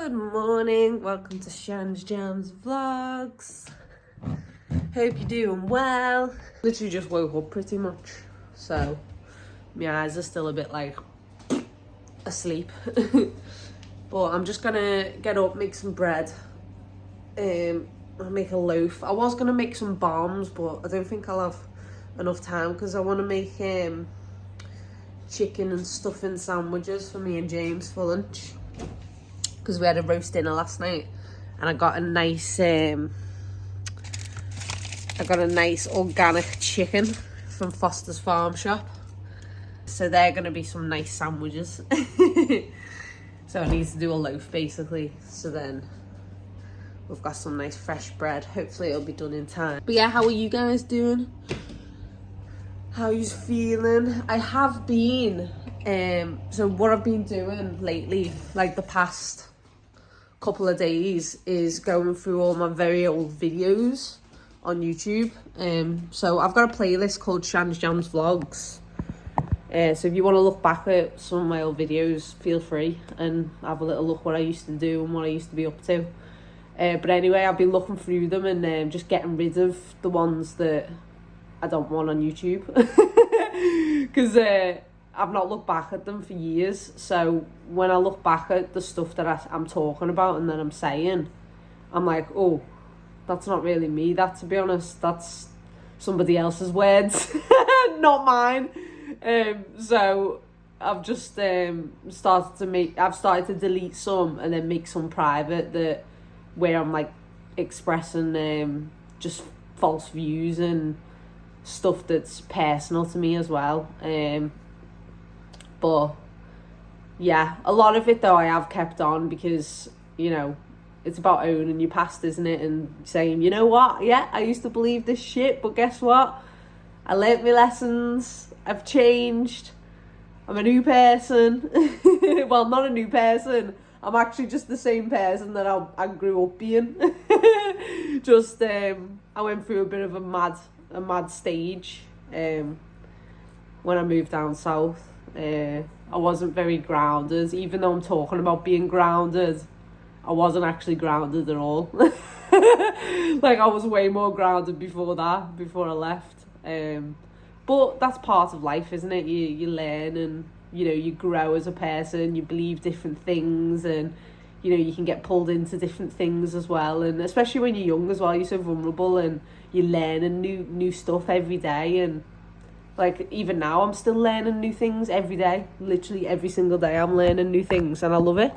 Good morning, welcome to Shan's Jams Vlogs. Hope you're doing well. Literally just woke up pretty much, so my eyes are still a bit like asleep. But I'm just gonna get up, make some bread, I'll make a loaf. I was gonna make some bombs, but I don't think I'll have enough time because I want to make chicken and stuffing sandwiches for me and James for lunch, because we had a roast dinner last night and I got a nice organic chicken from Foster's Farm Shop, so they're gonna be some nice sandwiches. So I need to do a loaf basically, so then we've got some nice fresh bread. Hopefully it'll be done in time. But yeah, how are you guys doing? How you feeling? I have been so what I've been doing lately, like the past couple of days, is going through all my very old videos on YouTube. So I've got a playlist called Shan's Jams Vlogs. So if you want to look back at some of my old videos, feel free and have a little look what I used to do and what I used to be up to. But anyway, I've been looking through them and just getting rid of the ones that I don't want on YouTube. Because I've not looked back at them for years. So when I look back at the stuff that I'm talking about and that I'm saying, I'm like, oh, that's not really me. That, to be honest, that's somebody else's words, not mine. So I've just started to delete some and then make some private, where I'm like expressing just false views and stuff that's personal to me as well. But yeah, a lot of it though I have kept on because, you know, it's about owning your past, isn't it? And saying, you know what, yeah, I used to believe this shit, but guess what? I learnt my lessons, I've changed, I'm a new person. Well, not a new person, I'm actually just the same person that I grew up being. Just, I went through a bit of a mad stage when I moved down south. I wasn't very grounded, even though I'm talking about being grounded. I wasn't actually grounded at all. Like, I was way more grounded before I left. But that's part of life, isn't it? You learn and, you know, you grow as a person, you believe different things, and, you know, you can get pulled into different things as well. And especially when you're young as well, you're so vulnerable and you're learning new stuff every day. And like, even now I'm still learning new things every day. Literally every single day I'm learning new things and I love it.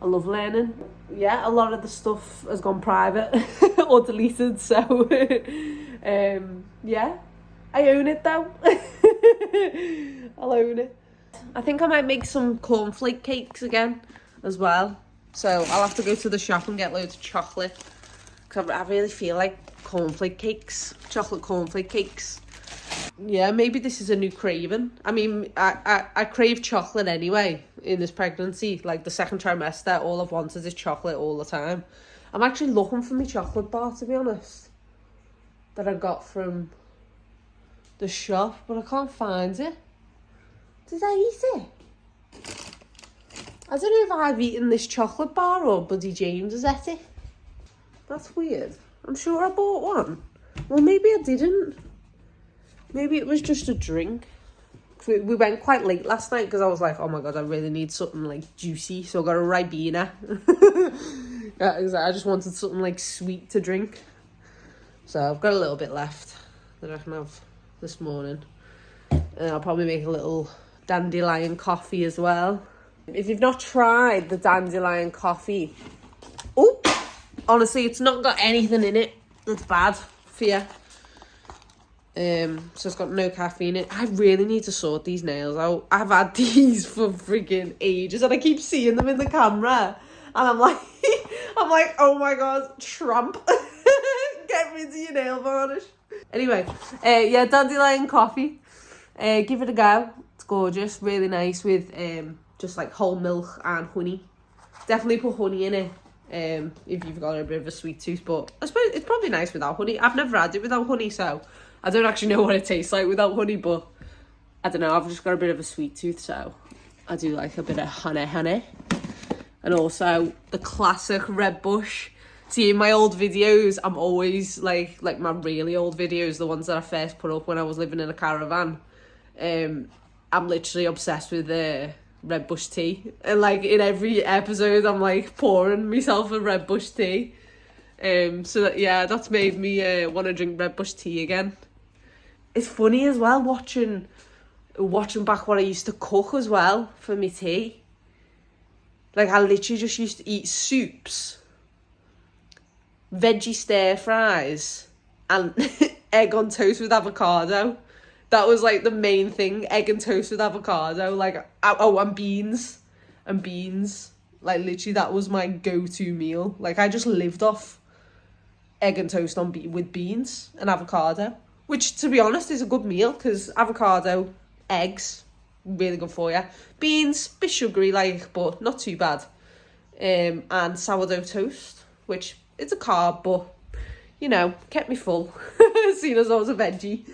I love learning. Yeah, a lot of the stuff has gone private or deleted, so yeah, I own it though. I'll own it. I think I might make some cornflake cakes again as well, so I'll have to go to the shop and get loads of chocolate, because I really feel like chocolate cornflake cakes. Yeah, maybe this is a new craving. I mean, I crave chocolate anyway in this pregnancy. Like, the second trimester, all I've wanted is chocolate all the time. I'm actually looking for my chocolate bar, to be honest, that I got from the shop, but I can't find it. Did I eat it? I don't know if I've eaten this chocolate bar or Buddy James has ate it. That's weird. I'm sure I bought one. Well, maybe I didn't. Maybe it was just a drink. We went quite late last night because I was like, oh my god, I really need something like juicy. So I got a Ribena. I just wanted something like sweet to drink. So I've got a little bit left that I can have this morning. And I'll probably make a little dandelion coffee as well. If you've not tried the dandelion coffee, oh, honestly, it's not got anything in it that's bad for you. So it's got no caffeine in it. I really need to sort these nails out. I've had these for freaking ages and I keep seeing them in the camera and I'm like, oh my god, tramp. Get rid of your nail varnish. Anyway, yeah, dandelion coffee. Give it a go. It's gorgeous, really nice with just like whole milk and honey. Definitely put honey in it if you've got a bit of a sweet tooth, but I suppose it's probably nice without honey. I've never had it without honey, so I don't actually know what it tastes like without honey, but I don't know, I've just got a bit of a sweet tooth, so I do like a bit of honey. And also the classic red bush. See, in my old videos, I'm always like my really old videos, the ones that I first put up when I was living in a caravan. I'm literally obsessed with red bush tea. And like in every episode, I'm like pouring myself a red bush tea. So that, yeah, that's made me want to drink red bush tea again. It's funny as well watching back what I used to cook as well for me tea. Like I literally just used to eat soups, veggie stir fries, and egg on toast with avocado. That was like the main thing, egg and toast with avocado. Like, oh, and beans. Like literally that was my go-to meal. Like I just lived off egg and toast with beans and avocado. Which, to be honest, is a good meal because avocado, eggs, really good for you. Beans, bit sugary, like, but not too bad. And sourdough toast, which it's a carb, but, you know, kept me full. Seeing as I was a veggie.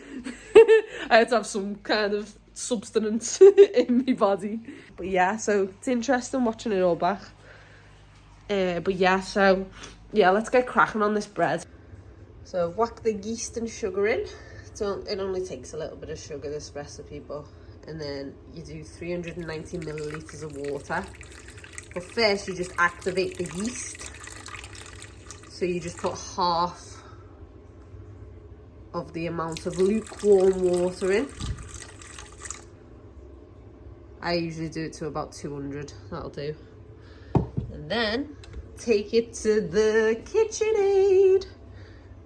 I had to have some kind of substance in my body. But yeah, so it's interesting watching it all back. But yeah, so, yeah, let's get cracking on this bread. So whack the yeast and sugar in. So it only takes a little bit of sugar, this recipe, but and then you do 390 millilitres of water. But first you just activate the yeast. So you just put half of the amount of lukewarm water in. I usually do it to about 200, that'll do. And then take it to the KitchenAid.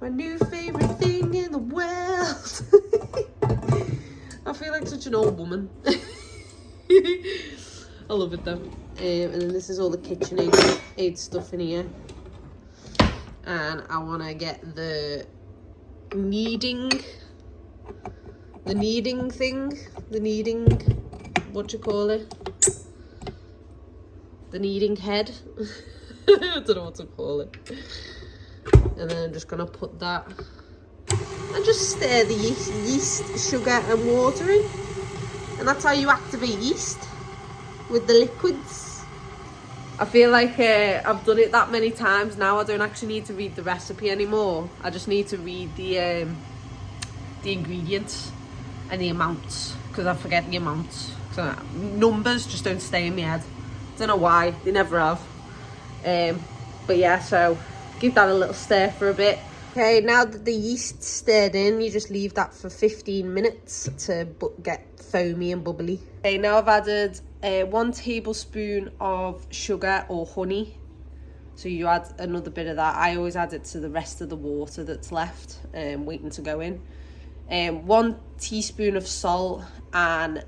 My new favourite thing in the world. I feel like such an old woman. I love it though. And then this is all the KitchenAid stuff in here. And I want to get the kneading thing. What do you call it? The kneading head. I don't know what to call it. And then I'm just going to put that and just stir the yeast, sugar and water in. And that's how you activate yeast, with the liquids. I feel like I've done it that many times now, I don't actually need to read the recipe anymore. I just need to read the ingredients and the amounts, because I forget the amounts. So numbers just don't stay in my head. Don't know why, they never have. But yeah, so give that a little stir for a bit. Okay, now that the yeast stirred in, you just leave that for 15 minutes to get foamy and bubbly. Okay, now I've added 1 tablespoon of sugar or honey. So you add another bit of that. I always add it to the rest of the water that's left, waiting to go in. 1 teaspoon of salt and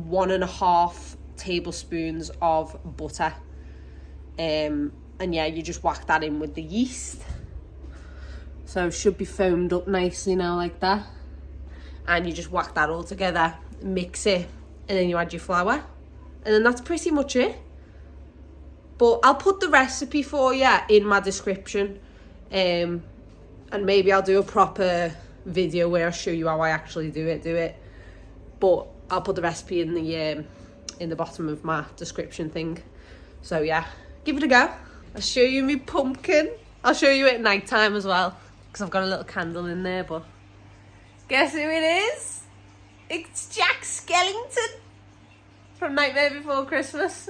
1.5 tablespoons of butter. And yeah, you just whack that in with the yeast. So it should be foamed up nicely now like that. And you just whack that all together, mix it, and then you add your flour. And then that's pretty much it. But I'll put the recipe for you in my description. And maybe I'll do a proper video where I show you how I actually do it. But I'll put the recipe in the bottom of my description thing. So yeah, give it a go. I'll show you my pumpkin. I'll show you it at night time as well, because I've got a little candle in there. But guess who it is? It's Jack Skellington from Nightmare Before Christmas.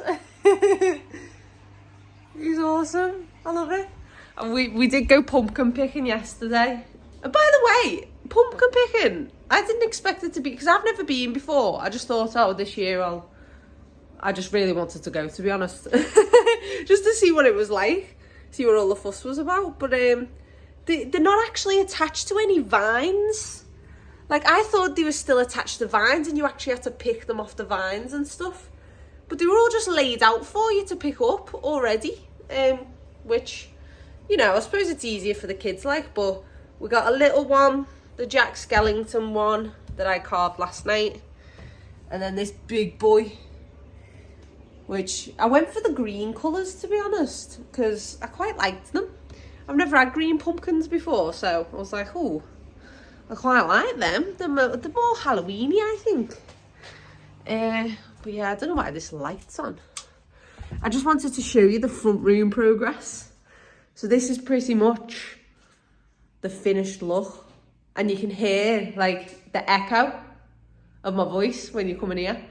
He's awesome. I love it. And we did go pumpkin picking yesterday. And by the way, pumpkin picking, I didn't expect it to be, because I've never been before. I just thought, oh, this year I just really wanted to go, to be honest. Just to see what it was like, see what all the fuss was about. But they're not actually attached to any vines. Like, I thought they were still attached to vines and you actually had to pick them off the vines and stuff. But they were all just laid out for you to pick up already. Which, you know, I suppose it's easier for the kids, like. But we got a little one, the Jack Skellington one that I carved last night. And then this big boy, which I went for the green colours, to be honest, because I quite liked them. I've never had green pumpkins before, so I was like, oh, I quite like them. They're more Halloween-y, I think. But yeah, I don't know why this light's on. I just wanted to show you the front room progress. So this is pretty much the finished look. And you can hear like the echo of my voice when you come in here.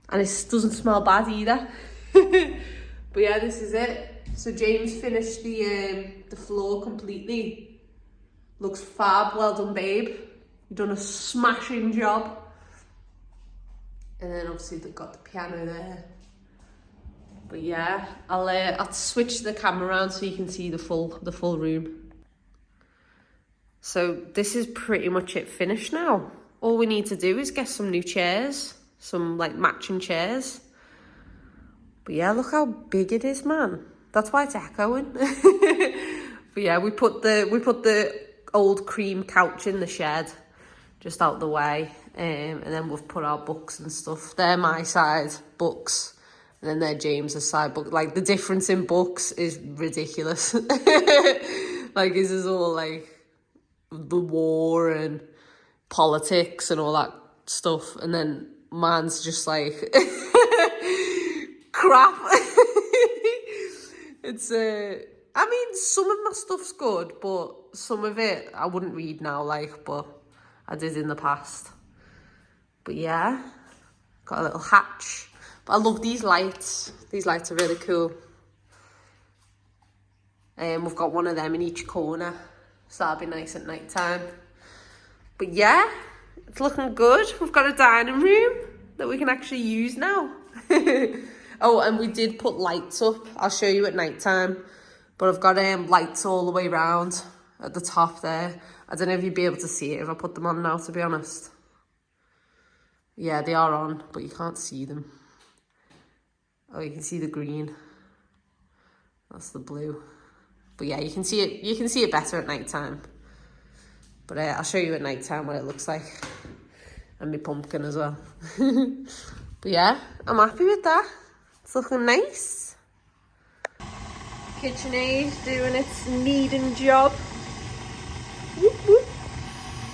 And it doesn't smell bad either. But yeah, this is it. So James finished the floor completely. Looks fab, well done babe. You've done a smashing job. And then obviously they've got the piano there. But yeah, I'll switch the camera around so you can see the full room. So this is pretty much it finished now. All we need to do is get some new chairs, some like matching chairs. But yeah, look how big it is, man. That's why it's echoing. But yeah, we put the old cream couch in the shed, just out the way, and then we've put our books and stuff. They're my side books, and then they're James's side book. Like the difference in books is ridiculous. Like this is all like the war and politics and all that stuff, and then mine's just like crap. It's I mean, some of my stuff's good, but some of it I wouldn't read now, like, but I did in the past. But yeah, got a little hatch. But I love these lights. These lights are really cool. We've got one of them in each corner, so that'll be nice at night time. But yeah, it's looking good. We've got a dining room that we can actually use now. Oh, and we did put lights up. I'll show you at night time. But I've got lights all the way around at the top there. I don't know if you'd be able to see it if I put them on now, to be honest. Yeah, they are on, but you can't see them. Oh, you can see the green. That's the blue. But yeah, you can see it. You can see it better at night time. But I'll show you at night time what it looks like, and my pumpkin as well. But yeah, I'm happy with that. It's looking nice. KitchenAid doing its kneading job. Whoop, whoop.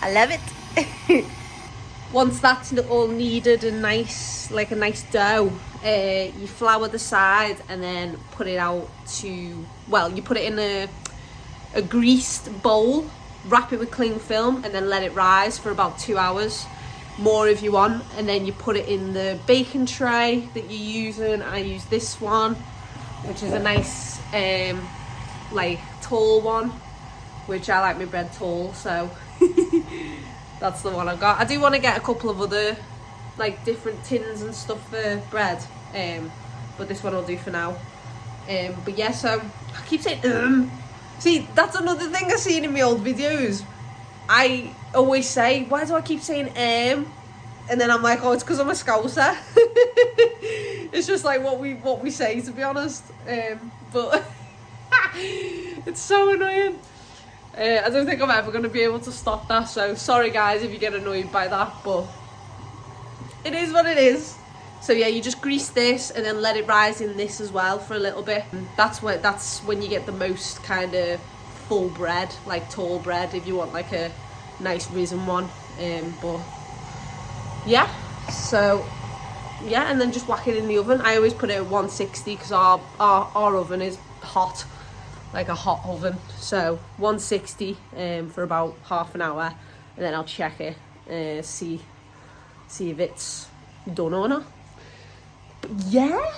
I love it. Once that's all kneaded and nice, like a nice dough, you flour the side and then put it out to, well, you put it in a greased bowl, wrap it with cling film, and then let it rise for about 2 hours. More if you want, and then you put it in the baking tray that you're using. I use this one, which is a nice like tall one, which I like my bread tall, so that's the one I've got. I do want to get a couple of other like different tins and stuff for bread, but this one will do for now. But yeah, so I keep saying see, that's another thing I've seen in my old videos. I always say, why do I keep saying and then I'm like, oh, it's because I'm a Scouser. It's just like what we say, to be honest. But it's so annoying. I don't think I'm ever going to be able to stop that, so sorry guys if you get annoyed by that, but it is what it is. So yeah, you just grease this and then let it rise in this as well for a little bit. That's when you get the most kind of full bread, like tall bread, if you want like a nice risen one. But yeah, so yeah, and then just whack it in the oven. I always put it at 160 because our oven is hot, like a hot oven. So 160 for about half an hour, and then I'll check it, see if it's done or not. But yeah,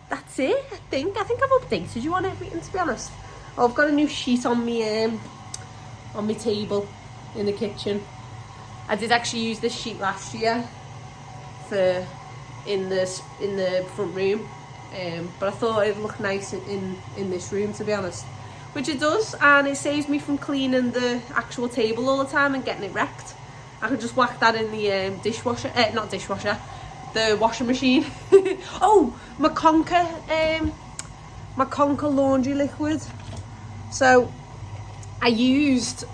that's it. I think I've updated you on everything, to be honest. Oh, I've got a new sheet on my table in the kitchen. I did actually use this sheet last year for in the front room, but I thought it'd look nice in this room, to be honest, which it does, and it saves me from cleaning the actual table all the time and getting it wrecked. I could just whack that in the dishwasher, not dishwasher, the washing machine. Oh, my Conker laundry liquid. So I used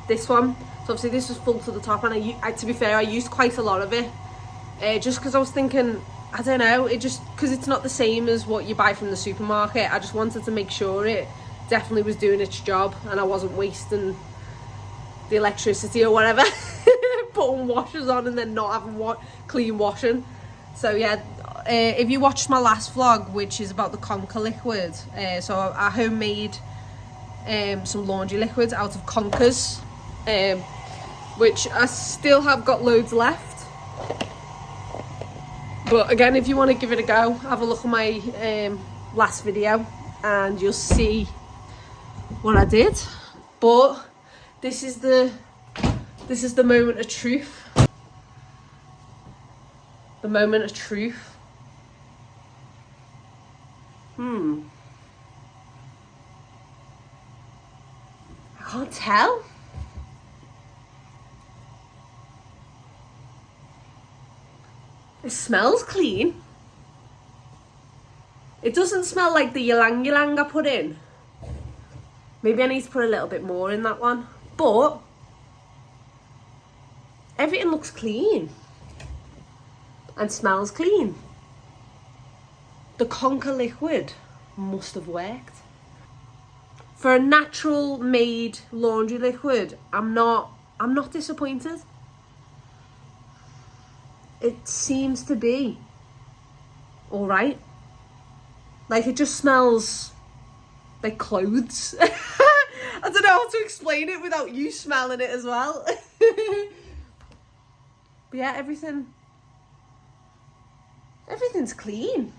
this one. So obviously this was full to the top, and I to be fair, I used quite a lot of it, just because I was thinking, I don't know, it just, because it's not the same as what you buy from the supermarket. I just wanted to make sure it definitely was doing its job and I wasn't wasting the electricity or whatever putting washers on and then not having clean washing. So yeah, if you watched my last vlog, which is about the Conker liquid, so I homemade some laundry liquids out of Conkers, which I still have got loads left. But again, if you want to give it a go, have a look at my last video and you'll see what I did. But this is the moment of truth. The moment of truth. I can't tell. It smells clean. It doesn't smell like the ylang ylang I put in. Maybe I need to put a little bit more in that one. But everything looks clean and smells clean. The Conker liquid must have worked. For a natural made laundry liquid, I'm not disappointed. It seems to be all right. Like, it just smells like clothes. I don't know how to explain it without you smelling it as well. But yeah, everything's clean.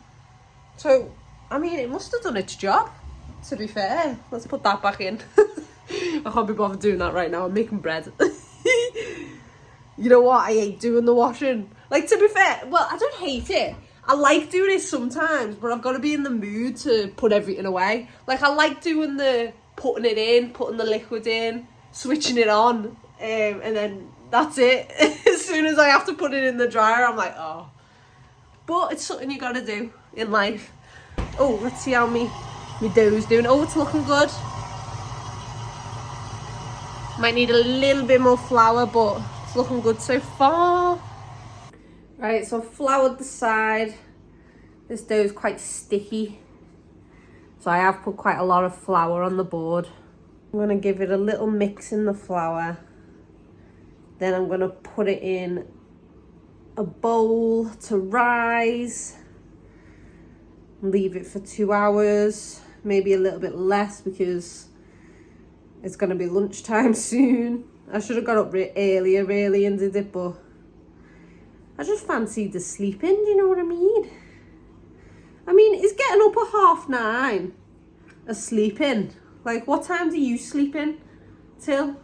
So, I mean, it must have done its job, to be fair. Let's put that back in. I can't be bothered doing that right now. I'm making bread. You know what? I hate doing the washing. Like, to be fair, well, I don't hate it. I like doing it sometimes, but I've got to be in the mood to put everything away. Like, I like doing the putting it in, putting the liquid in, switching it on, and then that's it. As soon as I have to put it in the dryer, I'm like, oh. But it's something you got to do in life. Oh, let's see how my dough's doing. Oh, it's looking good. Might need a little bit more flour, but it's looking good so far. Right, so I've floured the side. This dough is quite sticky, so I have put quite a lot of flour on the board. I'm going to give it a little mix in the flour. Then I'm going to put it in a bowl to rise. Leave it for 2 hours, maybe a little bit less because it's going to be lunchtime soon. I should have got up earlier really and did it, but I just fancied the sleeping, do you know what I mean? I mean, is getting up at 9:30 a sleeping? Like, what time do you sleep in till?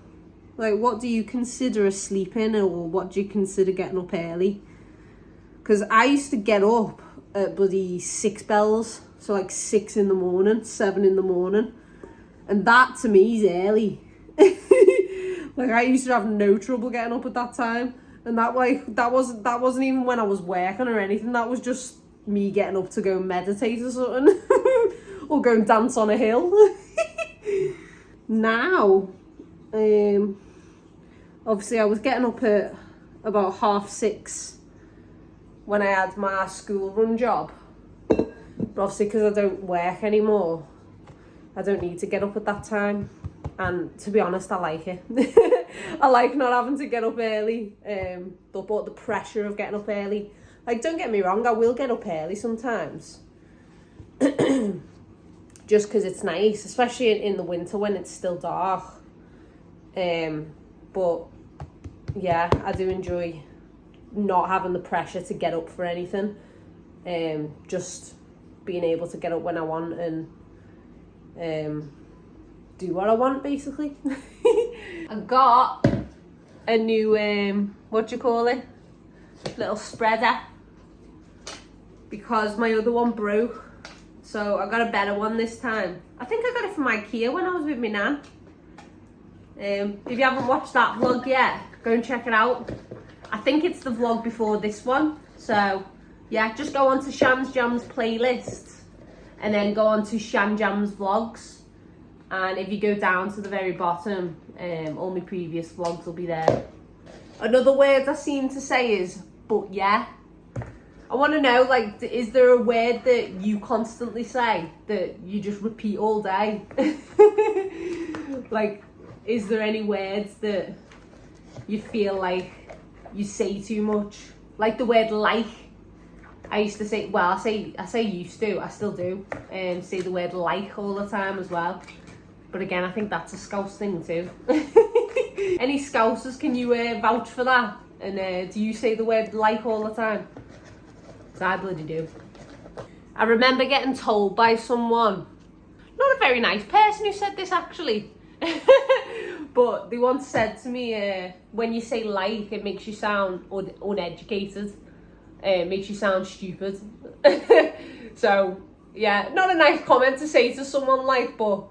Like, what do you consider a sleeping, or what do you consider getting up early? Because I used to get up at bloody 6 bells, so like 6 in the morning, 7 in the morning, and that to me is early. Like, I used to have no trouble getting up at that time, and that wasn't even when I was working or anything. That was just me getting up to go meditate or something, or go and dance on a hill. Now, obviously I was getting up at about 6:30 when I had my school run job, but obviously because I don't work anymore, I don't need to get up at that time, and to be honest, I like it. I like not having to get up early, but the pressure of getting up early, like, don't get me wrong, I will get up early sometimes, just because it's nice, especially in the winter when it's still dark, but yeah, I do enjoy not having the pressure to get up for anything, just being able to get up when I want and do what I want, basically. I got a new what do you call it, little spreader, because my other one broke, so I got a better one this time. I think I got it from IKEA when I was with my nan. If you haven't watched that vlog yet, go and check it out. I think it's the vlog before this one. So yeah, just go on to Shan's Jams playlist and then go on to Shan Jams vlogs. And if you go down to the very bottom, all my previous vlogs will be there. Another word I seem to say is, but yeah. I want to know, like, is there a word that you constantly say that you just repeat all day? Like, is there any words that you feel like you say too much? Like the word like. I used to say, well, I say used to, I still do, say the word like all the time as well. But again, I think that's a Scouse thing too. Any Scousers, can you vouch for that? And do you say the word like all the time? 'Cause I bloody do. I remember getting told by someone, not a very nice person who said this actually, but they once said to me, when you say like, it makes you sound uneducated. It makes you sound stupid. So, yeah, not a nice comment to say to someone like, but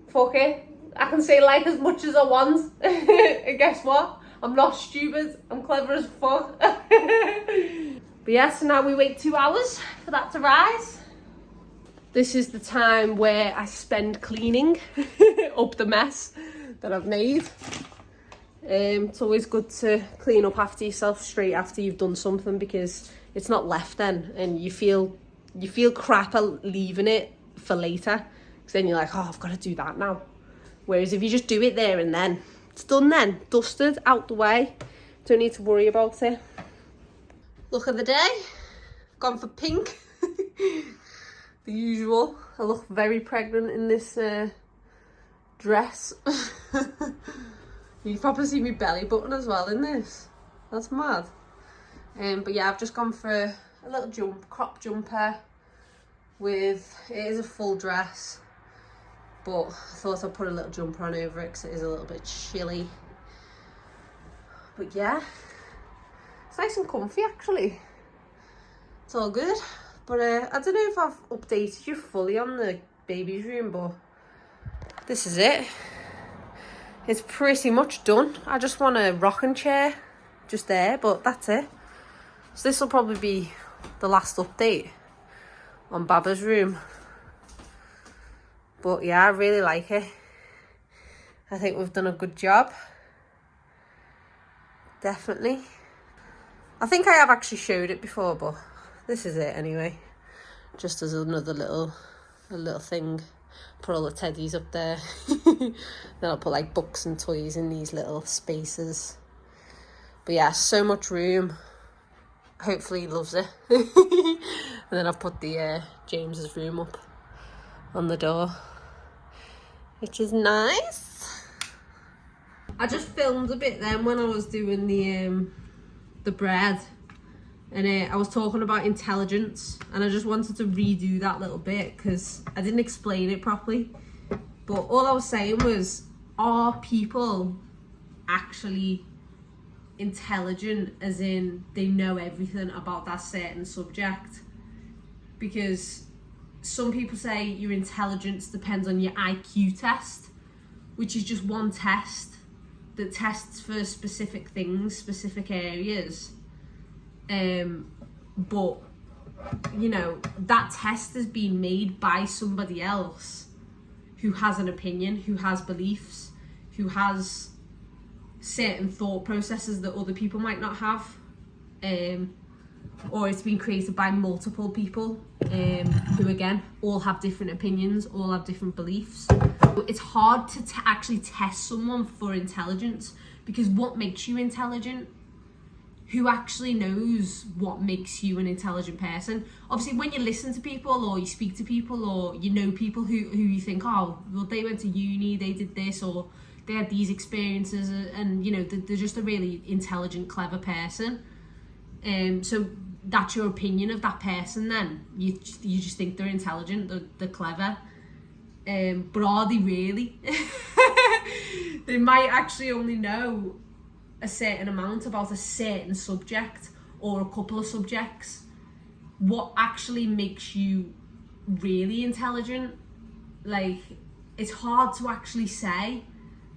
fuck it. I can say like as much as I want. And guess what? I'm not stupid. I'm clever as fuck. But yeah, so now we wait 2 hours for that to rise. This is the time where I spend cleaning up the mess that I've made. It's always good to clean up after yourself straight after you've done something, because it's not left then, and you feel crap leaving it for later, because then you're like, oh, I've got to do that now. Whereas if you just do it there and then, it's done then, dusted, out the way, don't need to worry about it. Look at the day, gone for pink. The usual. I look very pregnant in this dress. You can probably see my belly button as well in this. That's mad. But yeah, I've just gone for a little crop jumper with, it is a full dress, but I thought I'd put a little jumper on over it because it is a little bit chilly. But yeah, it's nice and comfy actually. It's all good. But I don't know if I've updated you fully on the baby's room, but this is it. It's pretty much done. I just want a rocking chair just there, but that's it. So this will probably be the last update on Baba's room. But yeah, I really like it. I think we've done a good job. Definitely. I think I have actually showed it before, but this is it anyway. Just as another little thing. Put all the teddies up there. Then I'll put like books and toys in these little spaces. But yeah, so much room. Hopefully he loves it. And then I've put the James's room up on the door, which is nice. I just filmed a bit then when I was doing the bread, and I was talking about intelligence, and I just wanted to redo that little bit because I didn't explain it properly. But all I was saying was, are people actually intelligent, as in they know everything about that certain subject? Because some people say your intelligence depends on your IQ test, which is just one test that tests for specific things, specific areas. But you know, that test has been made by somebody else who has an opinion, who has beliefs, who has certain thought processes that other people might not have, or it's been created by multiple people who again all have different opinions, all have different beliefs. It's hard to actually test someone for intelligence, because what makes you intelligent? Who actually knows what makes you an intelligent person? Obviously, when you listen to people or you speak to people or you know people who you think, oh, well, they went to uni, they did this, or they had these experiences, and you know, they're just a really intelligent, clever person. So that's your opinion of that person then. You just think they're intelligent, they're clever. But are they really? They might actually only know a certain amount about a certain subject or a couple of subjects. What actually makes you really intelligent? Like, it's hard to actually say,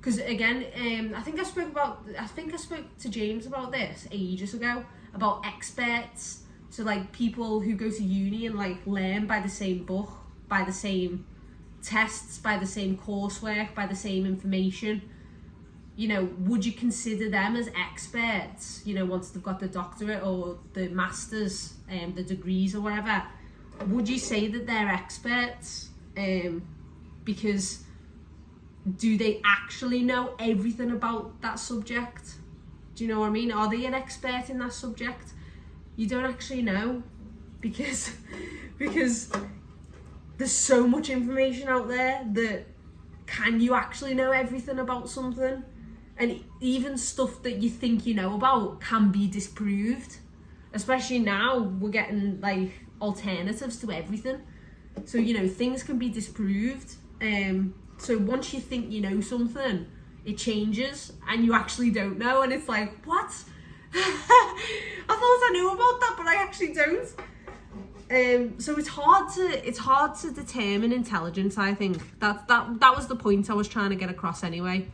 because again, I think I spoke to James about this ages ago, about experts. So like people who go to uni and like learn by the same book, by the same tests, by the same coursework, by the same information. You know, would you consider them as experts, you know, once they've got the doctorate or the masters, the degrees or whatever? Would you say that they're experts? Because do they actually know everything about that subject? Do you know what I mean? Are they an expert in that subject? You don't actually know. because there's so much information out there that can you actually know everything about something? And even stuff that you think you know about can be disproved. Especially now, we're getting like alternatives to everything. So, you know, things can be disproved. So once you think you know something, it changes and you actually don't know. And it's like, what? I thought I knew about that, but I actually don't. So it's hard to determine intelligence, I think. That was the point I was trying to get across anyway.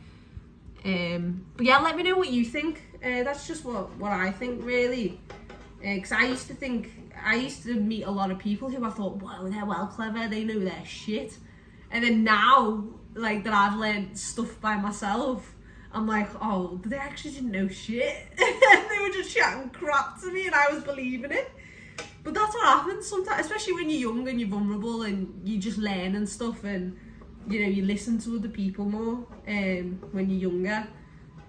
But yeah, let me know what you think. That's just what I think, really. Because I used to meet a lot of people who I thought, wow, they're well clever, they know their shit. And then now, like, that I've learned stuff by myself, I'm like, oh, they actually didn't know shit. They were just chatting crap to me and I was believing it. But that's what happens sometimes, especially when you're young and you're vulnerable and you just learn and stuff, and, you know, you listen to other people more when you're younger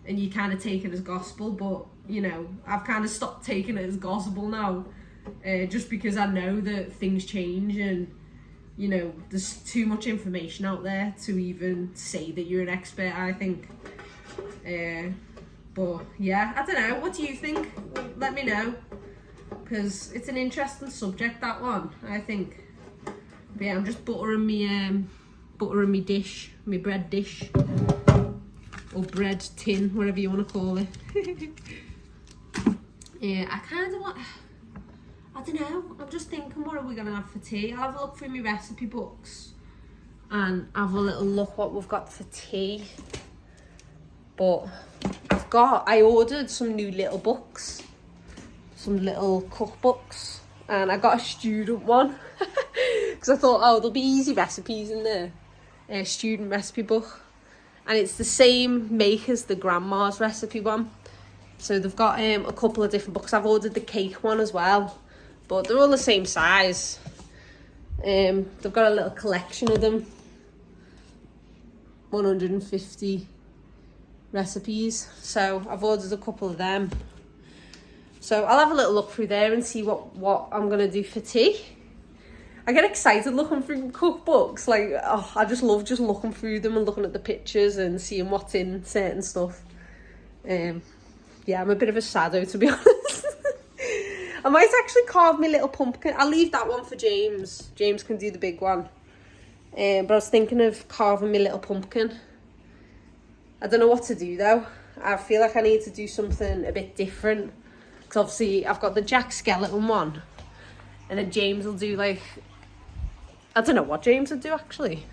and you kind of take it as gospel. But, you know, I've kind of stopped taking it as gospel now, just because I know that things change and, you know, there's too much information out there to even say that you're an expert, I think. But yeah, I don't know, what do you think? Let me know, because it's an interesting subject, that one, I think. But yeah, I'm just buttering me dish, my bread dish, or bread tin, whatever you want to call it. Yeah, I kind of want, I don't know, I'm just thinking, what are we going to have for tea? I'll have a look through my recipe books and have a little look what we've got for tea. But I ordered some new little books, some little cookbooks, and I got a student one because I thought, oh, there'll be easy recipes in there. A student recipe book, and it's the same make as the grandma's recipe one. So they've got a couple of different books. I've ordered the cake one as well, but they're all the same size. They've got a little collection of them, 150 recipes, so I've ordered a couple of them. So I'll have a little look through there and see what I'm gonna do for tea. I get excited looking through cookbooks, like, oh, I just love just looking through them and looking at the pictures and seeing what's in certain stuff. Yeah, I'm a bit of a saddo, to be honest. I might actually carve my little pumpkin. I'll leave that one for James. James can do the big one. But I was thinking of carving my little pumpkin. I don't know what to do though. I feel like I need to do something a bit different. Because obviously I've got the Jack Skeleton one. And then James will do like, I don't know what James would do actually.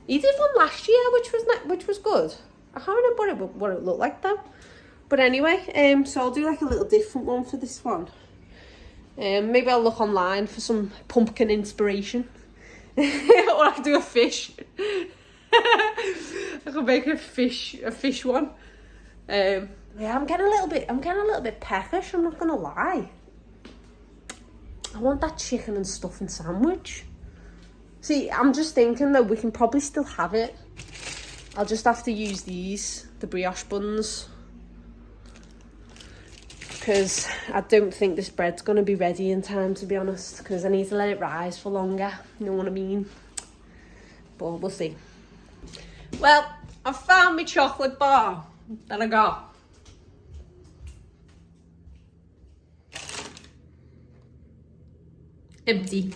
He did one last year, which was good. I can't remember what it looked like though. But anyway, so I'll do like a little different one for this one. Maybe I'll look online for some pumpkin inspiration. Or I could do a fish. I could make a fish one. Yeah, I'm getting a little bit peckish, I'm not gonna lie. I want that chicken and stuffing sandwich. See, I'm just thinking that we can probably still have it. I'll just have to use the brioche buns, because I don't think this bread's gonna be ready in time, to be honest, because I need to let it rise for longer, you know what I mean? But we'll see. Well, I found my chocolate bar that I got. Empty.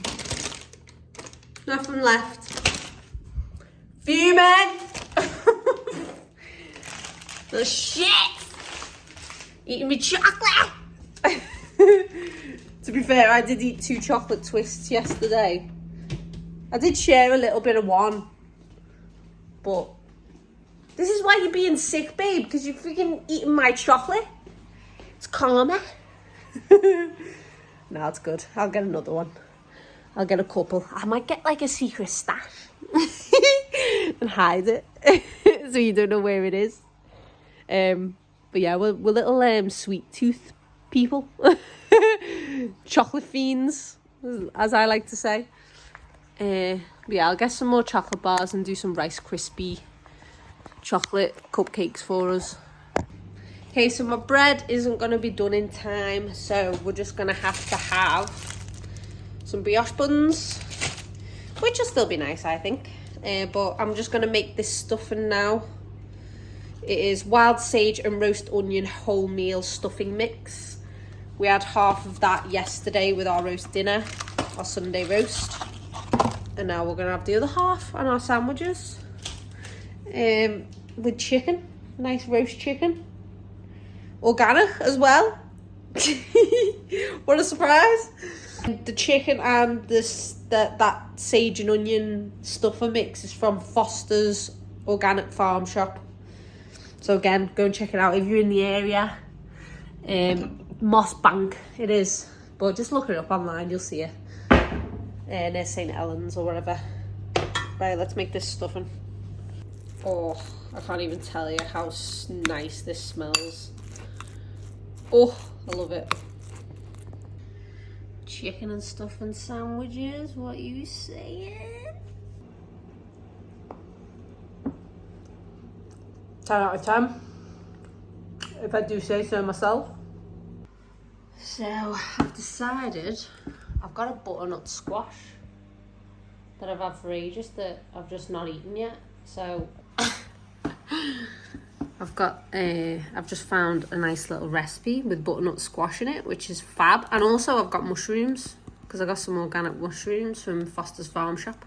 Nothing left. Fuming. The shit. Eating me chocolate. To be fair, I did eat 2 chocolate twists yesterday. I did share a little bit of one. But this is why you're being sick, babe, because you're freaking eating my chocolate. It's karma. No, it's good. I'll get another one. I'll get a couple. I might get like a secret stash and hide it so you don't know where it is. But yeah, we're little sweet tooth people. Chocolate fiends, as I like to say. But yeah, I'll get some more chocolate bars and do some Rice Krispie chocolate cupcakes for us. Okay, so my bread isn't going to be done in time, so we're just going to have some brioche buns, which will still be nice, I think. But I'm just going to make this stuffing now. It is wild sage and roast onion wholemeal stuffing mix. We had half of that yesterday with our roast dinner, our Sunday roast. And now we're going to have the other half on our sandwiches. With chicken, nice roast chicken. Organic as well. What a surprise. The chicken and that sage and onion stuffer mix is from Foster's Organic Farm Shop. So again, go and check it out if you're in the area. Moss Bank it is, but just look it up online, you'll see it. Near St. Helens or whatever. Right, let's make this stuffing. Oh, I can't even tell you how nice this smells. Oh, I love it. Chicken and stuffing sandwiches, what you saying? 10 out of 10, if I do say so myself. So I've decided I've got a butternut squash that I've had for ages that I've just not eaten yet. So I've just found a nice little recipe with butternut squash in it, which is fab. And also I've got mushrooms, because I got some organic mushrooms from Foster's Farm Shop.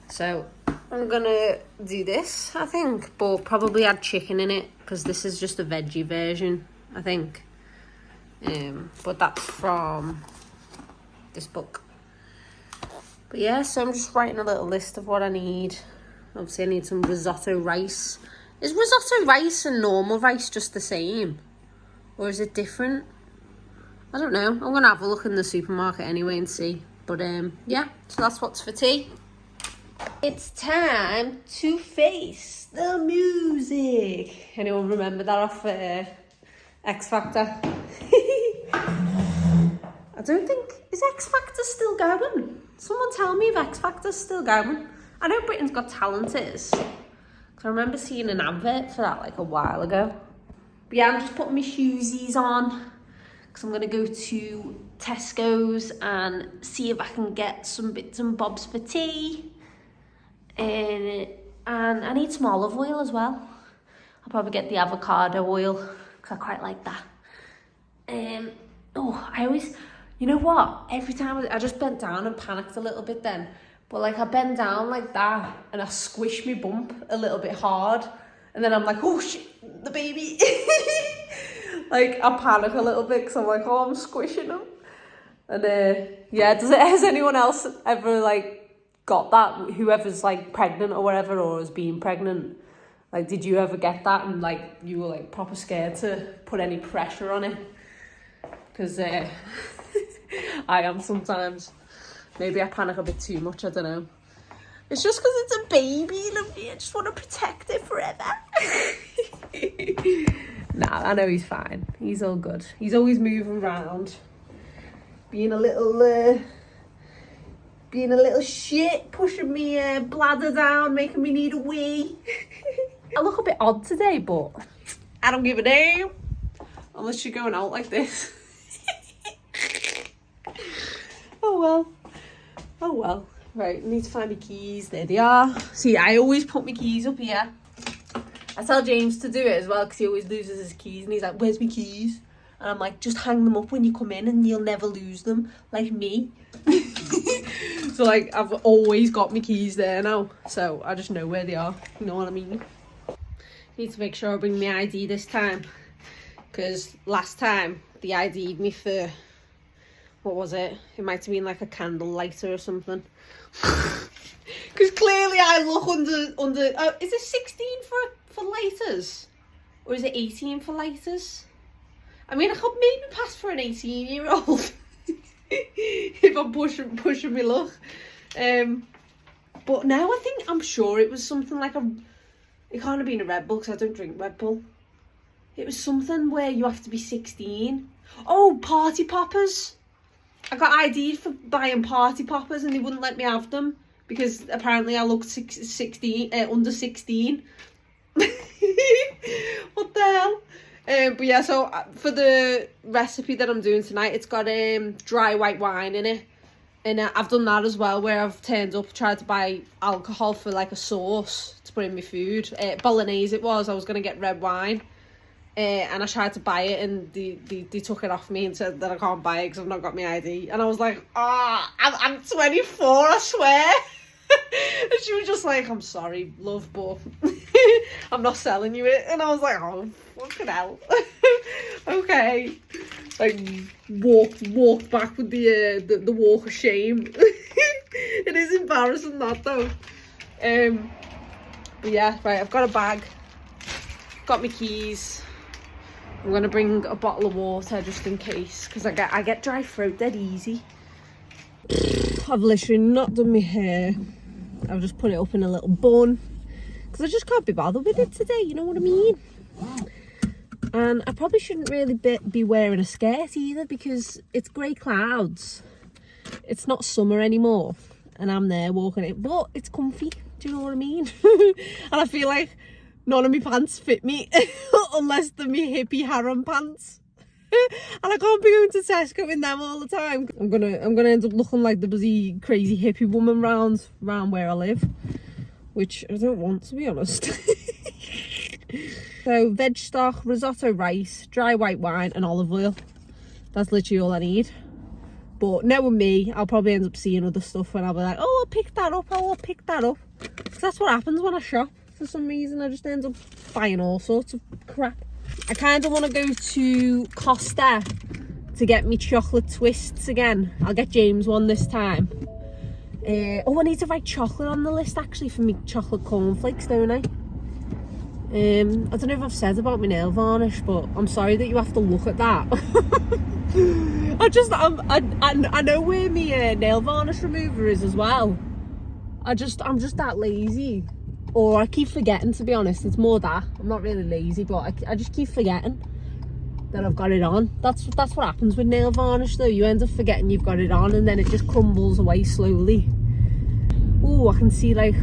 So I'm gonna do this, I think, but probably add chicken in it, because this is just a veggie version, I think. But that's from this book. But yeah, so I'm just writing a little list of what I need. Obviously I need some risotto rice. Is risotto rice and normal rice just the same? Or is it different? I don't know. I'm going to have a look in the supermarket anyway and see. But yeah, so that's what's for tea. It's time to face the music. Anyone remember that off X Factor? I don't think... Is X Factor still going? Someone tell me if X Factor's still going. I know Britain's Got Talent is. Because I remember seeing an advert for that like a while ago. But yeah, I'm just putting my shoesies on. Because I'm going to go to Tesco's and see if I can get some bits and bobs for tea. And I need some olive oil as well. I'll probably get the avocado oil. Because I quite like that. I always... You know what? Every time I just bent down and panicked a little bit then. But like I bend down like that and I squish my bump a little bit hard. And then I'm like, oh shit, the baby. Like I panic a little bit because I'm like, oh, I'm squishing him. And yeah, has anyone else ever like got that? Whoever's like pregnant or whatever, or has been pregnant. Like, did you ever get that and like you were like proper scared to put any pressure on it? Because I am sometimes. Maybe I panic a bit too much, I don't know. It's just because it's a baby, lovely. I just want to protect it forever. Nah, I know he's fine. He's all good. He's always moving around. Being a little shit, pushing me bladder down, making me need a wee. I look a bit odd today, but I don't give a damn. Unless you're going out like this. Oh well. Right, I need to find my keys. There they are. See, I always put my keys up here. I tell James to do it as well because he always loses his keys and he's like, where's my keys? And I'm like, just hang them up when you come in and you'll never lose them, like me. So like, I've always got my keys there now, so I just know where they are, you know what I mean? Need to make sure I bring my ID this time, because last time they ID'd me for, what was it? It might have been like a candle lighter or something. Because clearly I look under is it 16 for lighters? Or is it 18 for lighters? I mean, I could maybe pass for an 18-year-old if I'm pushing my luck. But now I'm sure it was something like it can't have been a Red Bull because I don't drink Red Bull. It was something where you have to be 16. Oh, party poppers. I got ID'd for buying party poppers and they wouldn't let me have them because apparently I looked 16, under 16. What the hell? But yeah, so for the recipe that I'm doing tonight, it's got dry white wine in it. And I've done that as well, where I've tried to buy alcohol for like a sauce to put in my food. Bolognese it was. I was going to get red wine. And I tried to buy it, and they took it off me and said that I can't buy it because I've not got my ID. And I was like, I'm 24, I swear. And she was just like, I'm sorry, love, but I'm not selling you it. And I was like, oh, fucking hell. Okay. Like, walked back with the walk of shame. It is embarrassing, that, though. But yeah, right, I've got a bag. Got my keys. I'm going to bring a bottle of water just in case, because I get dry throat dead easy. I've literally not done my hair. I've just put it up in a little bun, because I just can't be bothered with it today, you know what I mean? And I probably shouldn't really be wearing a skirt either, because it's grey clouds. It's not summer anymore, and I'm there walking it, but it's comfy, do you know what I mean? And I feel like none of my pants fit me, unless they're my hippie harem pants. And I can't be going to Tesco in them all the time. I'm gonna end up looking like the busy crazy hippie woman round where I live, which I don't want, to be honest. So veg stock, risotto rice, dry white wine and olive oil. That's literally all I need. But knowing me, I'll probably end up seeing other stuff and I'll be like, oh, I'll pick that up, because that's what happens when I shop. For some reason, I just end up buying all sorts of crap. I kind of want to go to Costa to get me chocolate twists again. I'll get James one this time. I need to write chocolate on the list actually for me chocolate cornflakes, don't I? I don't know if I've said about my nail varnish, but I'm sorry that you have to look at that. I know where my nail varnish remover is as well. I'm just that lazy. Or I keep forgetting, to be honest. It's more that I'm not really lazy, but I just keep forgetting that I've got it on. That's what happens with nail varnish though. You end up forgetting you've got it on, and then it just crumbles away slowly. Oh, I can see like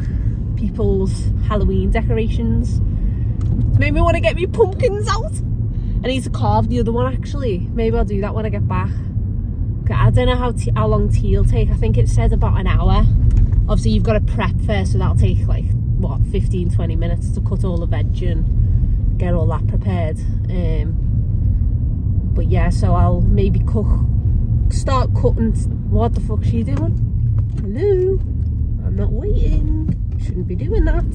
people's Halloween decorations. It's made me want to get me pumpkins out. I need to carve the other one actually. Maybe I'll do that when I get back. I don't know how long tea will take. I think it said about an hour. Obviously you've got to prep first, so that'll take like 15-20 minutes to cut all the veg and get all that prepared. But yeah, so I'll maybe start cutting. What the fuck's she doing? Hello, I'm not waiting. Shouldn't be doing that.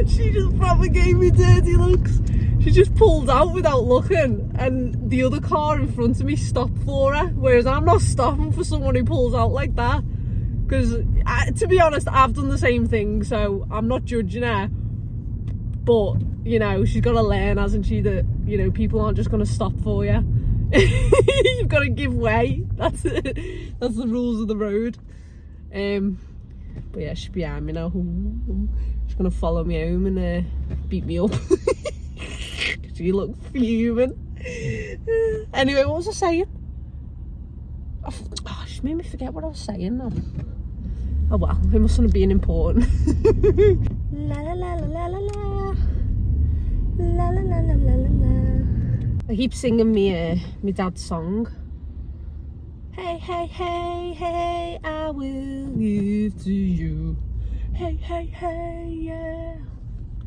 She just probably gave me dirty looks. She just pulled out without looking, and the other car in front of me stopped for her, whereas I'm not stopping for someone who pulls out like that. Because, to be honest, I've done the same thing, so I'm not judging her. But, you know, she's got to learn, hasn't she, that, you know, people aren't just going to stop for you. You've got to give way. That's it. That's the rules of the road. But yeah, she's behind me now. She's going to follow me home and beat me up. She looked fuming. Anyway, what was I saying? Oh, she made me forget what I was saying now. Oh well, it mustn't have been important. La la la la la la la la la la la la. I keep singing me dad's song. Hey, hey, hey, hey, I will give to you. Hey, hey, hey, yeah.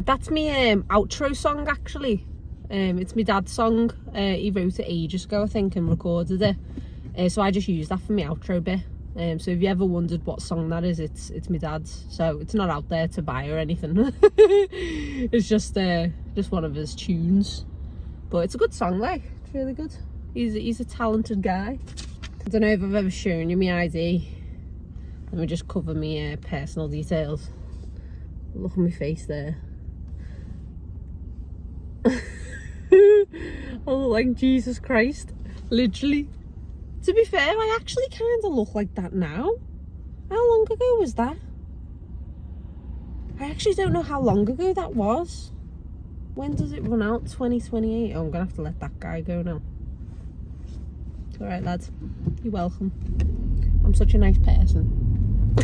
That's my outro song actually. It's my dad's song. He wrote it ages ago, I think, and recorded it. So I just use that for my outro bit. So if you ever wondered what song that is, it's my dad's. So it's not out there to buy or anything. It's just one of his tunes. But it's a good song, like, it's really good. He's a talented guy. I don't know if I've ever shown you my ID. Let me just cover my personal details. Look at my face there. I look like Jesus Christ, literally. To be fair, I actually kind of look like that now. How long ago was that? I actually don't know how long ago that was. When does it run out? 2028. Oh, I'm gonna have to let that guy go now. It's alright, lads. You're welcome. I'm such a nice person.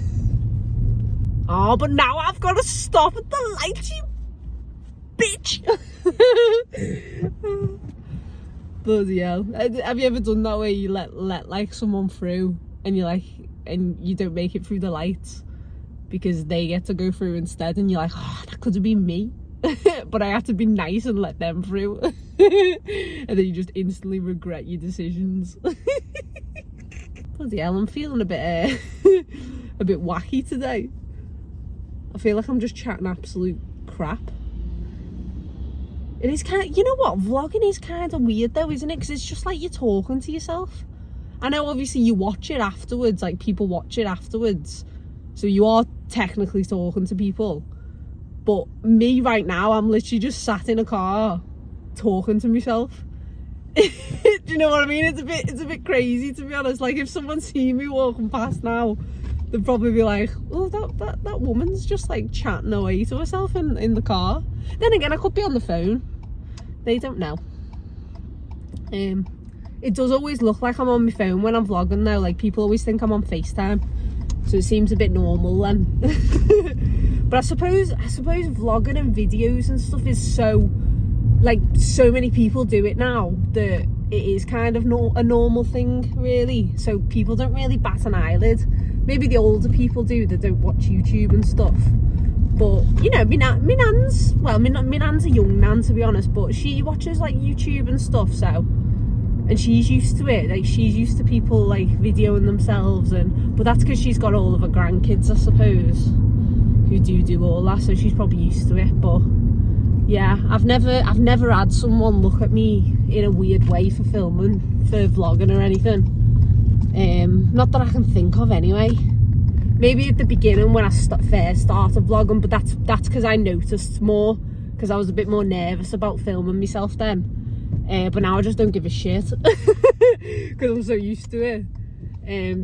Oh, but now I've got to stop at the light, you bitch. Bloody hell. Have you ever done that where you let like someone through and you're like, and you don't make it through the lights because they get to go through instead, and you're like, oh, that could have been me. But I had to be nice and let them through. And then you just instantly regret your decisions. Bloody hell, I'm feeling a bit a bit wacky today. I feel like I'm just chatting absolute crap. It is kind of, you know what, vlogging is kind of weird though, isn't it? Because it's just like you're talking to yourself. I know obviously you watch it afterwards, like people watch it afterwards, so you are technically talking to people. But me right now, I'm literally just sat in a car talking to myself. Do you know what I mean? It's a bit crazy, to be honest. Like if someone seen me walking past now, they'd probably be like, oh, that woman's just like chatting away to herself in the car. Then again, I could be on the phone. They don't know. It does always look like I'm on my phone when I'm vlogging though. Like people always think I'm on FaceTime, so it seems a bit normal then. But I suppose vlogging and videos and stuff is so, like, so many people do it now that it is kind of a normal thing, really. So people don't really bat an eyelid. Maybe the older people do that don't watch YouTube and stuff. But, you know, my nan's, well, my nan's a young nan, to be honest, but she watches, like, YouTube and stuff, so, and she's used to it. Like, she's used to people, like, videoing themselves, but that's because she's got all of her grandkids, I suppose, who do all that, so she's probably used to it. But yeah, I've never had someone look at me in a weird way for filming, for vlogging or anything. Not that I can think of anyway. Maybe at the beginning when I first started vlogging, but that's because I noticed more, because I was a bit more nervous about filming myself then. But now I just don't give a shit because I'm so used to it.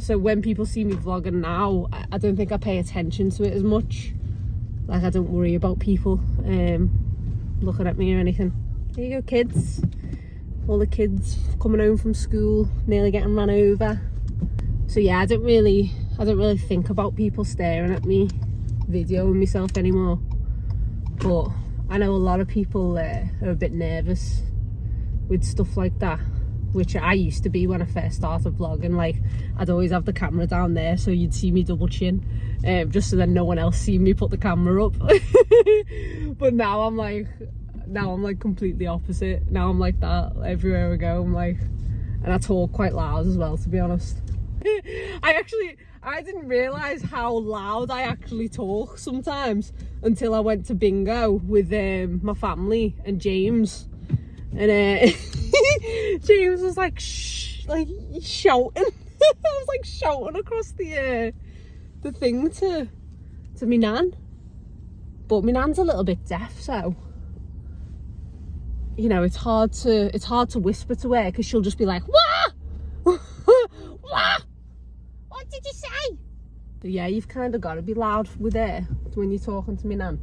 So when people see me vlogging now, I don't think I pay attention to it as much. Like I don't worry about people looking at me or anything. There you go, kids. All the kids coming home from school, nearly getting run over. So yeah, I don't really think about people staring at me videoing myself anymore. But I know a lot of people are a bit nervous with stuff like that, which I used to be when I first started vlogging. Like I'd always have the camera down there so you'd see me double chin, just so then no one else seen me put the camera up. But now I'm like completely opposite. Now I'm like that everywhere I go. I'm like, and I talk quite loud as well, to be honest. I didn't realise how loud I actually talk sometimes until I went to bingo with my family and James. And James was like, shh, like shouting. I was like shouting across the thing to me nan. But my nan's a little bit deaf, so you know it's hard to whisper to her because she'll just be like, "What? What? What did you say?" But yeah, you've kind of got to be loud with her when you're talking to me nan.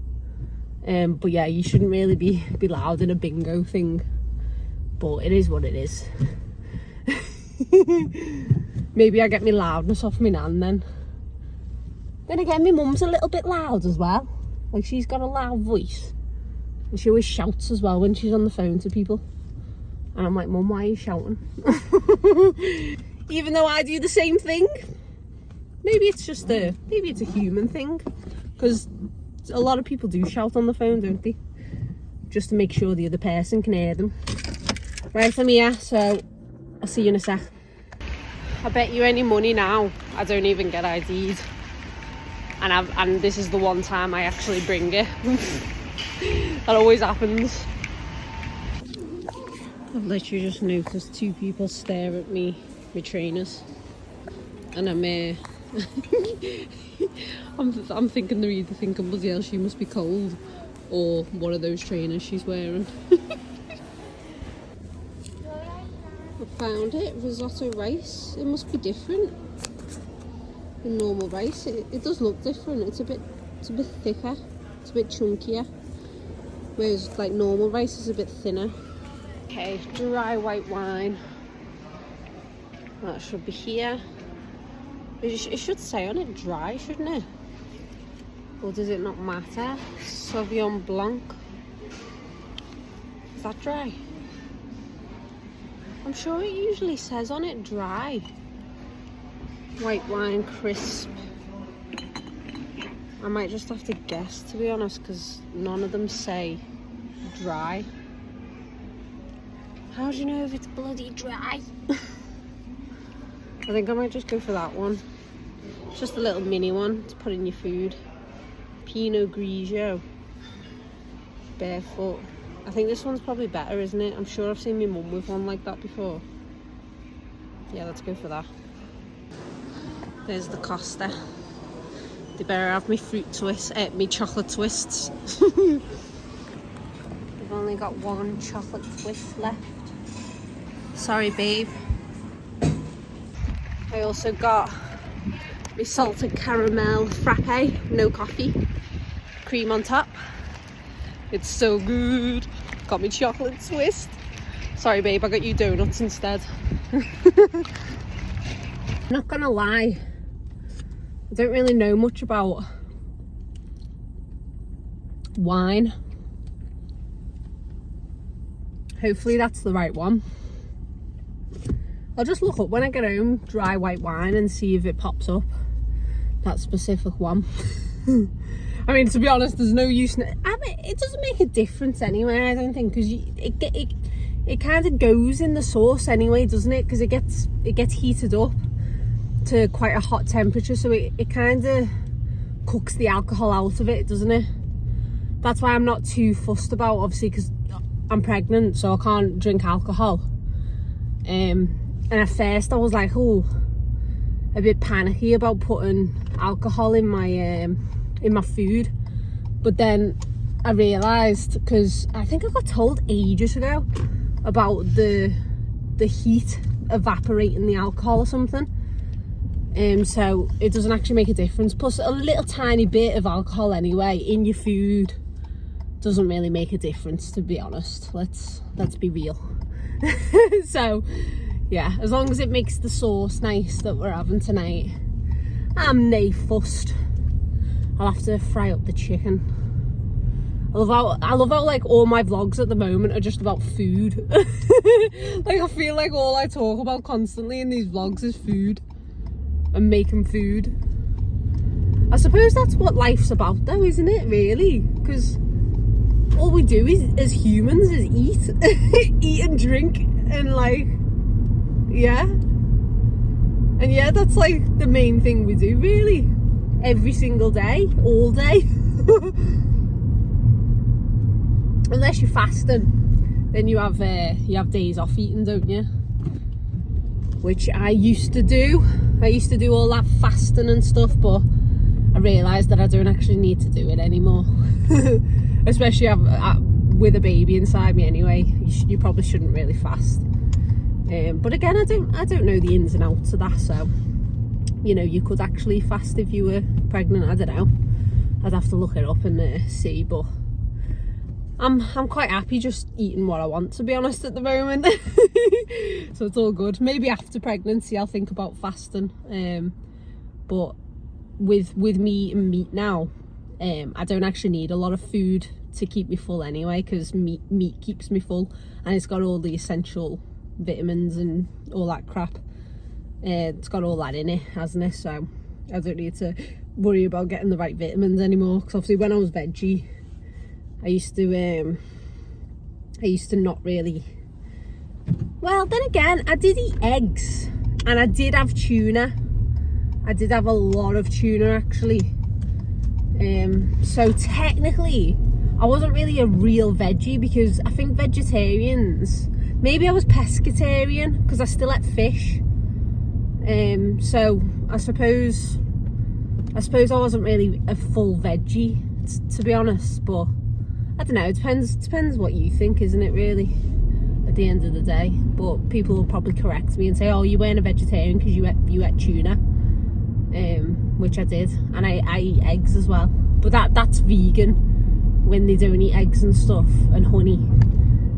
But yeah, you shouldn't really be loud in a bingo thing. But it is what it is. Maybe I get my loudness off my nan then. Then again, my mum's a little bit loud as well. Like she's got a loud voice. And she always shouts as well when she's on the phone to people. And I'm like, Mum, why are you shouting? Even though I do the same thing. Maybe it's a human thing. Because a lot of people do shout on the phone, don't they? Just to make sure the other person can hear them. Right, I'm here, so I'll see you in a sec. I bet you any money now I don't even get ID'd. And this is the one time I actually bring it. That always happens. I've literally just noticed two people stare at me, my trainers. And I'm thinking they're either thinking, bloody hell, she must be cold, or one of those trainers she's wearing. I found it, risotto rice. It must be different than normal rice. It does look different. It's a bit thicker. It's a bit chunkier. Whereas like normal rice is a bit thinner. Okay, dry white wine. That should be here. It should say on it dry, shouldn't it? Or does it not matter? Sauvignon Blanc. Is that dry? I'm sure it usually says on it dry. White wine crisp. I might just have to guess, to be honest, because none of them say dry. How do you know if it's bloody dry? I think I might just go for that one. It's just a little mini one to put in your food. Pinot Grigio. Barefoot. I think this one's probably better, isn't it? I'm sure I've seen my mum with one like that before. Yeah, let's go for that. There's the Costa. They better have me fruit twist, me chocolate twists. They've only got one chocolate twist left. Sorry, babe. I also got my salted caramel frappe, no coffee, cream on top. It's so good. Got me chocolate twist. Sorry, babe, I got you donuts instead. Not gonna lie, I don't really know much about wine. Hopefully that's the right one. I'll just look up when I get home, dry white wine, and see if it pops up, that specific one. I mean, to be honest, there's no use in it. I mean, it doesn't make a difference anyway, I don't think, because it kind of goes in the sauce anyway, doesn't it? Because it gets heated up to quite a hot temperature, so it kind of cooks the alcohol out of it, doesn't it? That's why I'm not too fussed about, obviously, because I'm pregnant, so I can't drink alcohol. And at first I was like, oh, a bit panicky about putting alcohol in my food, but then I realised, because I think I got told ages ago about the heat evaporating the alcohol or something, so it doesn't actually make a difference. Plus a little tiny bit of alcohol anyway in your food doesn't really make a difference, to be honest. Let's be real. So yeah, as long as it makes the sauce nice that we're having tonight, I'm nae fussed. I'll have to fry up the chicken. I love how like all my vlogs at the moment are just about food. Like I feel like all I talk about constantly in these vlogs is food and making food. I suppose that's what life's about though, isn't it, really? Because all we do as humans is eat. Eat and drink and like, yeah. And yeah, that's like the main thing we do really. Every single day, all day. Unless you're fasting, then you have days off eating, don't you? Which I used to do. I used to do all that fasting and stuff, but I realised that I don't actually need to do it anymore. Especially with a baby inside me anyway. You probably shouldn't really fast. But again, I don't know the ins and outs of that, so you know, you could actually fast if you were pregnant. I don't know. I'd have to look it up and see, but I'm quite happy just eating what I want, to be honest, at the moment. So it's all good. Maybe after pregnancy I'll think about fasting. But with me eating meat now, I don't actually need a lot of food to keep me full anyway, because meat keeps me full and it's got all the essential vitamins and all that crap. It's got all that in it, hasn't it? So I don't need to worry about getting the right vitamins anymore, because obviously when I was veggie I used to not really, well then again I did eat eggs and I did have tuna. I did have a lot of tuna actually, so technically I wasn't really a real veggie, because I think vegetarians, maybe I was pescatarian because I still ate fish. So I suppose I wasn't really a full veggie, to be honest, but I don't know, it depends what you think, isn't it, really, at the end of the day. But people will probably correct me and say, oh, you weren't a vegetarian because you ate tuna, which I did, and I eat eggs as well, but that's vegan when they don't eat eggs and stuff, and honey,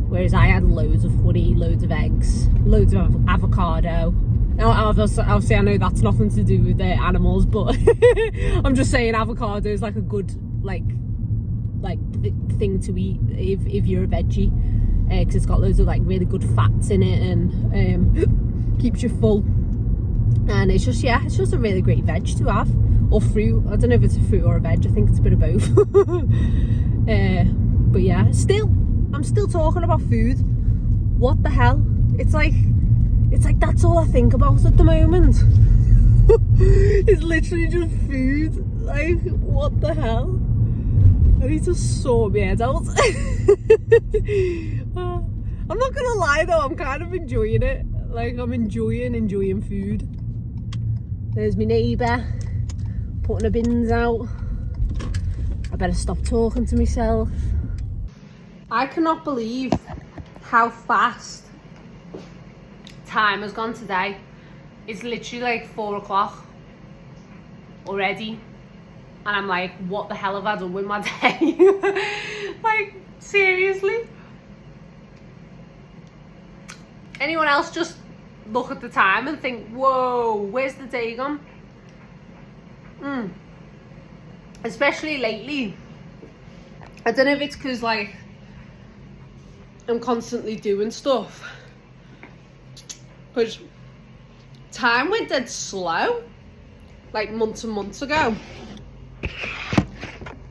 whereas I had loads of honey, loads of eggs, loads of avocado. Now, obviously I know that's nothing to do with the animals, but I'm just saying avocado is like a good like thing to eat if you're a veggie. because it's got loads of like really good fats in it and keeps you full. And it's just, yeah, it's just a really great veg to have, or fruit. I don't know if it's a fruit or a veg. I think it's a bit of both. But yeah, I'm still talking about food. What the hell? It's like that's all I think about at the moment. It's literally just food. Like, what the hell? I need to sort my head out. I'm not gonna lie though, I'm kind of enjoying it. Like, I'm enjoying food. There's my neighbour putting her bins out. I better stop talking to myself. I cannot believe how fast time has gone today. It's literally like 4 o'clock already. And I'm like, what the hell have I done with my day? Like, seriously? Anyone else just look at the time and think, whoa, where's the day gone? Especially lately. I don't know if it's because, like, I'm constantly doing stuff. Because time went dead slow. Like, months and months ago.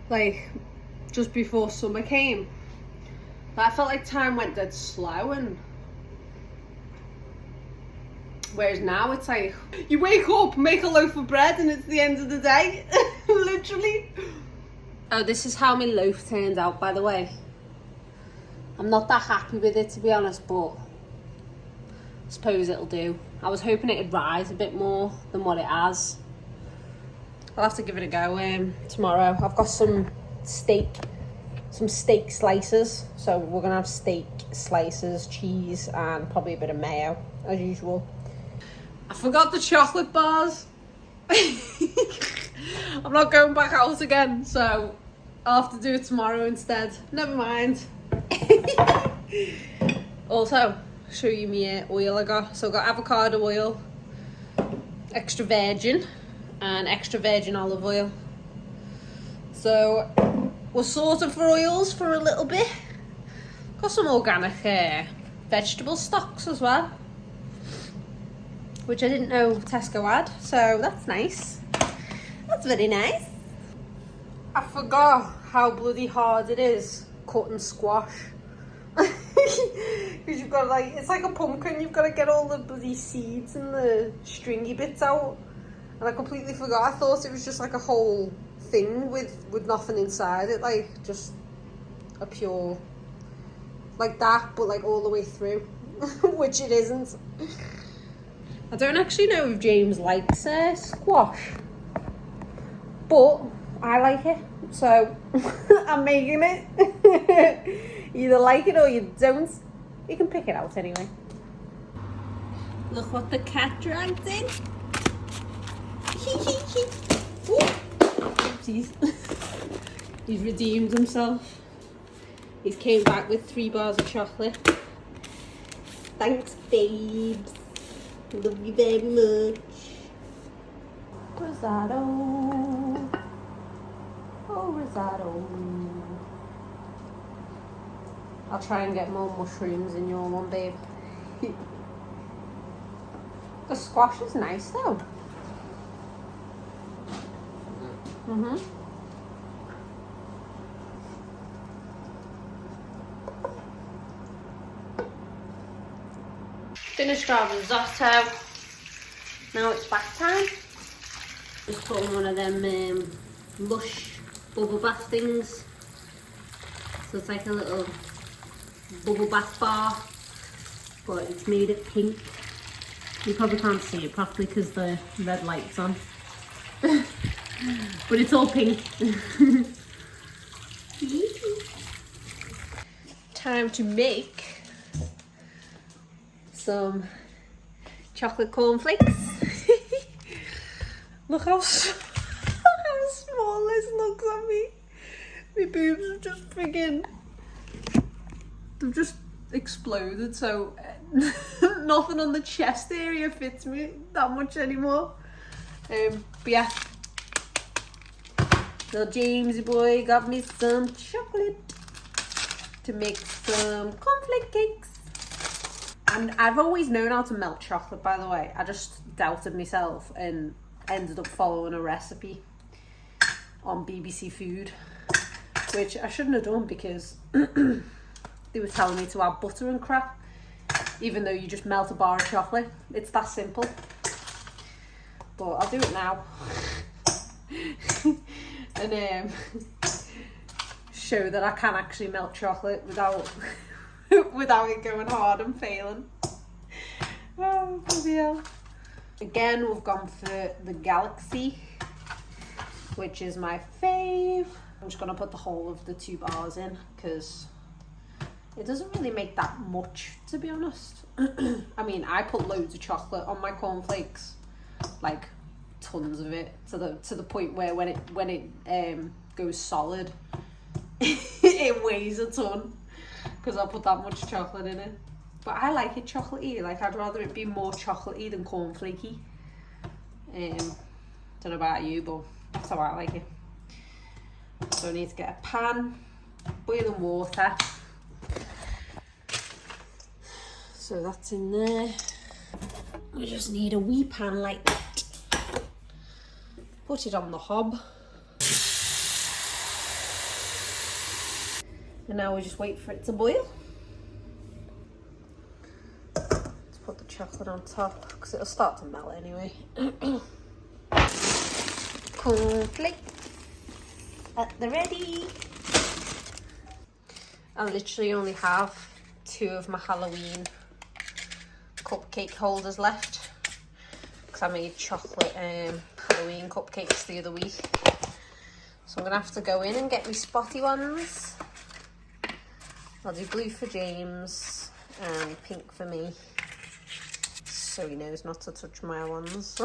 Like, just before summer came. But I felt like time went dead slow, and whereas now it's like, you wake up, make a loaf of bread, and it's the end of the day. Literally. Oh, this is how my loaf turned out, by the way. I'm not that happy with it, to be honest, but I suppose it'll do. I was hoping it'd rise a bit more than what it has. I'll have to give it a go tomorrow. I've got some steak slices. So we're gonna have steak slices, cheese, and probably a bit of mayo, as usual. I forgot the chocolate bars. I'm not going back out again, so I'll have to do it tomorrow instead. Never mind. Also, show you my oil I got. So I got avocado oil, extra virgin, and extra virgin olive oil. So we're sorted for oils for a little bit. Got some organic vegetable stocks as well, which I didn't know Tesco had, so that's nice. That's very nice. I forgot how bloody hard it is cutting squash. Because you've got, like, it's like a pumpkin, you've got to get all the bloody seeds and the stringy bits out. And I completely forgot. I thought it was just like a whole thing with nothing inside it, like just a pure, like that, but like all the way through, which it isn't. I don't actually know if James likes squash, but I like it, so I'm making it. You either like it or you don't. You can pick it out anyway. Look what the cat dragged in. Oopsies. He's redeemed himself. He's came back with 3 bars of chocolate. Thanks, babes. Love you very much. Risotto. Oh, risotto. I'll try and get more mushrooms in your one, babe. The squash is nice though. Finished our risotto. Now it's bath time. Just put in one of them Lush bubble bath things. So it's like a little bubble bath bar, but it's made of pink. You probably can't see it properly because the red light's on. But it's all pink. Time to make some chocolate cornflakes. Look how small this looks on me. My boobs have just freaking, they've just exploded, so nothing on the chest area fits me that much anymore. But yeah, little Jamesy boy got me some chocolate. to make some cornflake cakes. And I've always known how to melt chocolate, by the way. I just doubted myself and ended up following a recipe on BBC Food, which I shouldn't have done because they were telling me to add butter and crap, even though you just melt a bar of chocolate. It's that simple. But I'll do it now. And show that I can actually melt chocolate without it going hard and failing. Oh, bloody hell. Again, we've gone for the Galaxy, which is my fave. I'm just going to put the whole of the 2 bars in because it doesn't really make that much, to be honest. I mean, I put loads of chocolate on my cornflakes, like tons of it, to the point where when it goes solid, it weighs a ton because I put that much chocolate in it. But I like it chocolatey. Like, I'd rather it be more chocolatey than cornflakey. Don't know about you, but that's how I like it. So I need to get a pan, boiling water. So that's in there. We just need a wee pan like that. Put it on the hob. And now we just wait for it to boil. Let's put the chocolate on top because it'll start to melt anyway. Cornflake at the ready. I literally only have 2 of my Halloween cupcake holders left because I made chocolate Halloween cupcakes the other week. So I'm gonna have to go in and get me spotty ones. I'll do blue for James and pink for me, so he knows not to touch my ones.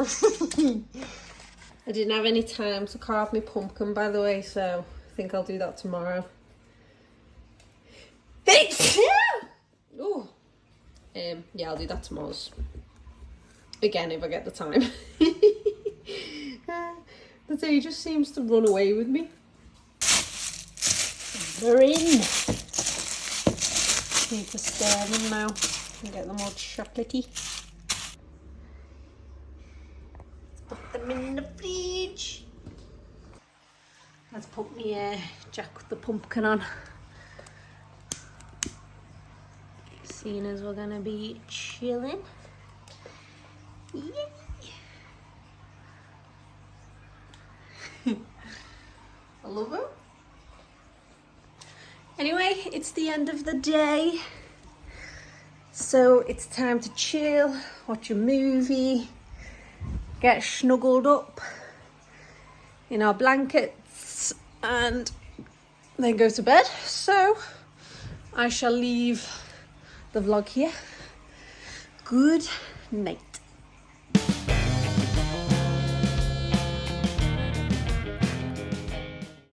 I didn't have any time to carve my pumpkin, by the way, so I think I'll do that tomorrow. Oh, yeah, I'll do that tomorrow. Again, if I get the time. The day just seems to run away with me. They're in. Need to stir them now and get them all chocolatey. Put them in the fridge. Let's put me Jack the Pumpkin on. Seeing as we're gonna be chilling. Yay! I love it. Anyway, it's the end of the day, so it's time to chill, watch a movie, get snuggled up in our blankets and then go to bed. So I shall leave the vlog here. Good night.